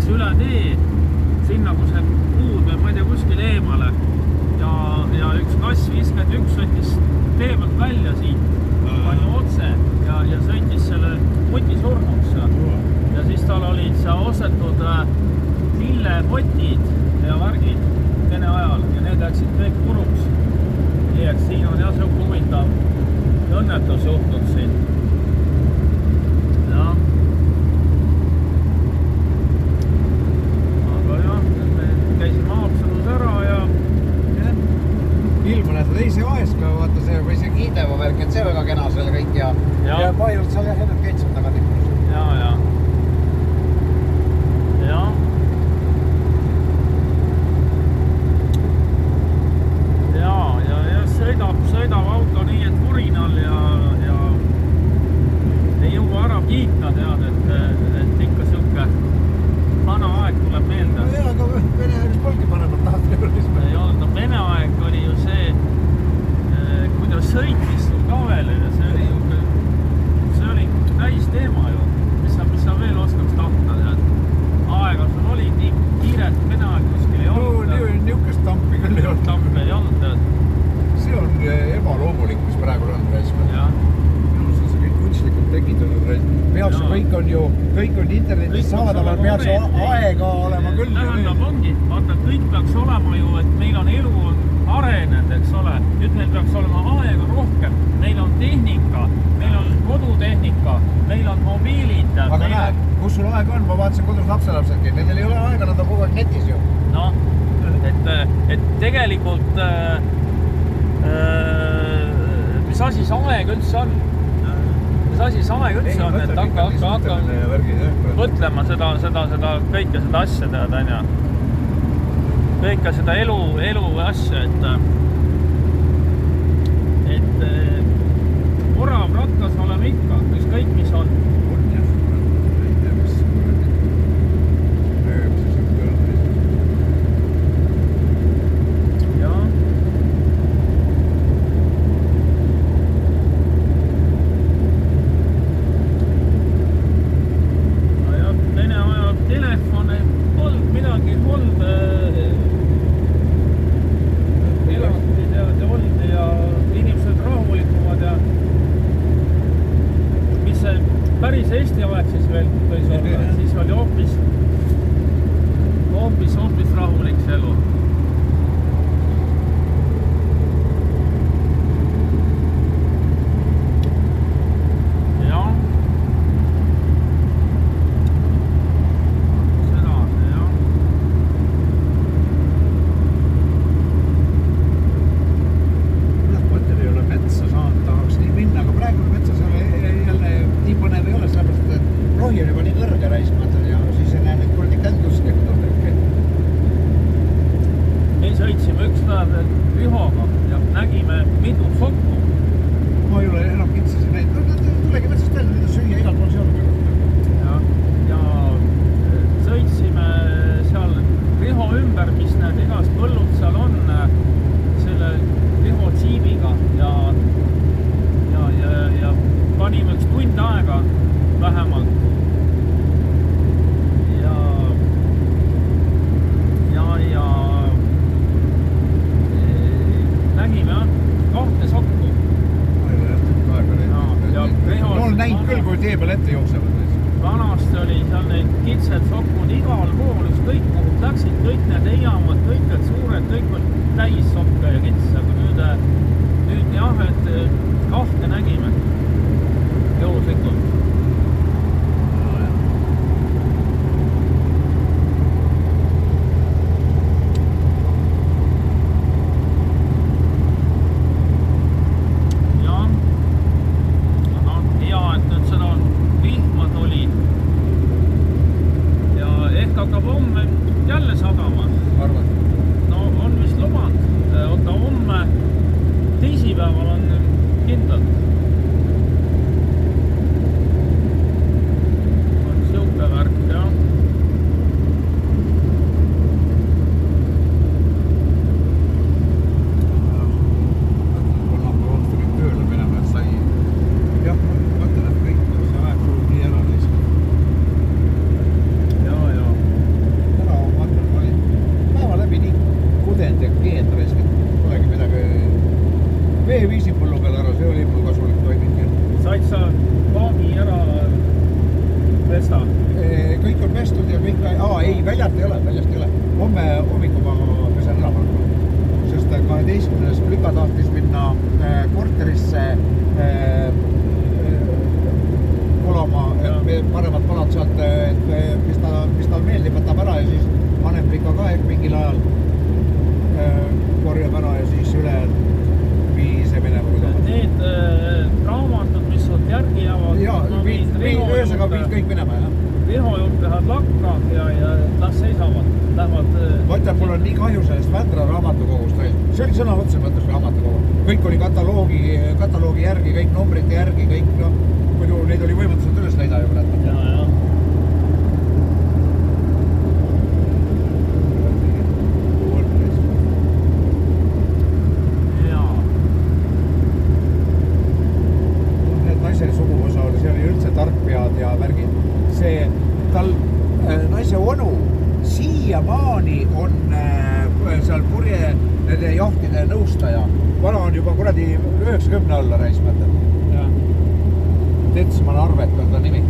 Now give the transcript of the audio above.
sõitis üle tee sinna, kus see puud või ma ei tea, kuskil eemale ja üks kass 51 sõitis tee pealt välja siit palju otse ja sõitis selle muti surnuks ja siis tal olid seal ostetud lillepotid ja värgid Vene ajal ja need läksid kõik puruks. Nii et siin on jah siuke huvitav õnnetus juhtud siin. Ja. Aga jah, me käisime Haapsalus ära ja ilmune seda teise aeska, vaata see või see kiideva värk, et see väga kena seal kõik ja paljult seal jah ennast keitsab taga tipus. Ja. Sõidab auto nii, et vurinal ja ei jõua ära kiita tead, et ikka siuke vana aeg tuleb meelde. No aga Vene aeg polgi panemat tahad realismi. Ei olnud, no Vene aeg oli ju see, kui ta sõitis sul ka veel ja see oli täis teema ju. Mis sa veel oskaks tahta, tead. Aega sul oli nii kiiret, Vene aeg kuskil ei olnud. No niukest tampi küll ei olnud. Tampi ei olnud, tead. See on ebaloomulik, mis praegu on reisma. Minus on see kõik kunstlikult tekitatud reisma. Peaks kõik on internetis saadaval, peaks aega olema küll. Tähendab ongi, vaata, kõik peaks olema ju, et meil on elu arenenud, eks ole. Nüüd meil peaks olema aega rohkem. Meil on tehnika, meil on kodutehnika, meil on mobiilid. Aga näed, kus sul aega on? Ma vaatasin kodus lapselapsedki. Nendel ei ole aega, nad on kogu aeg netis ju. No, et tegelikult mis asi see aeg üldse on? Mis asi see aeg üldse on, et hakka mõtlema seda kõike seda asja tead, on. Kõike seda elu asja, et orav rattas oleme ikka, ükskõik mis on. Päris Eesti aeg siis veel võis olla, siis oli hoopis rahulik see elu. Jah. Seda, jah. Mõttel ei ole metsa saanud, tahaks nii minna, aga praegu metsas jälle nii põnev ei ole, sellepärast, et rohi on juba nii kõrge reismata ja siis ei näe neid kurdi kändust. Me sõitsime üks päev Rihoga ja nägime mitut sokku. Ma ei ole enam kitsasin neid. Tulegi metsast välja, mida süüa igal pool seal. Ja sõitsime seal Riho ümber, mis need igast põllud seal on, selle Riho džiibiga ja panime üks tund aega vähemalt ja nägime kahte sokku. Olen näinud küll, kui tee peal ette jooksevad. Vanasti oli seal neid kitsed sokkud igal pool, ükskõik kuhu läksid, kõik need eiamad, kõik need suured, kõik on täis sokke ja kitsa, aga nüüd jah, et kahte nägime. Juhuslikult. Ja, aga hea, et nüüd seda vihma tuli ja ehk hakkab homme jälle sadama. Arvad? No on vist lubanud. Oota, homme teisipäeval on kindlalt. pestud ja kõik, ei, väljast ei ole. Homme hommikul ma pesen ära pannud. Sest 12. Lüka tahtis minna korterisse kolama, et paremat palad sealt, et mis tal meeldib, võtab ära ja siis paneb ikka ka mingil ajal korjab ära ja siis üle viise minema. Need raamatud, mis sealt järgi jäävad, ühesõnaga viis kõik minema, jah. Riho juurde lähevad lakka ja las seisavad. Ma ütlen, mul on nii kahju sellest Vändra raamatukogust. See oli sõna otse mõttes raamatukogu. Kõik oli kataloogi järgi, kõik numbrite järgi, kõik, muidu neid oli võimatused üles leida ju praegu. Ja. Tarkpead ja värgid. See tal naise onu siiamaani on seal purje nende jahtide nõustaja. Vana on juba kuradi 90 alla reis mõtled. Tetsman Arvet on ta nimi.